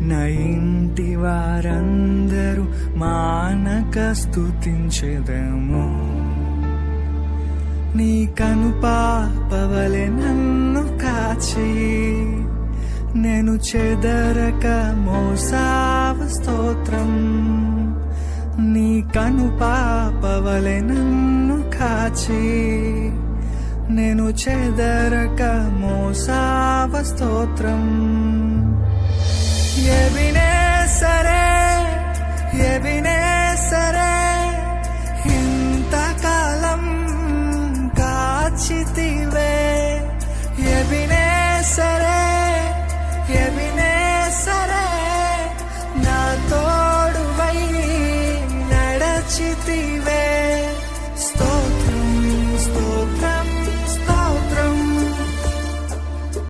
నా ఇంటి వారందరూ మానక స్తుతించెదము. నీ కను పాపవలె నన్ను కాచి నేను చెదరక మోసావ స్తోత్రం. నీ కను పాపవలె నన్ను కాచి నేను చెదరక మోసావ స్తోత్రం. ఎబినేసరే ఎబినేసరే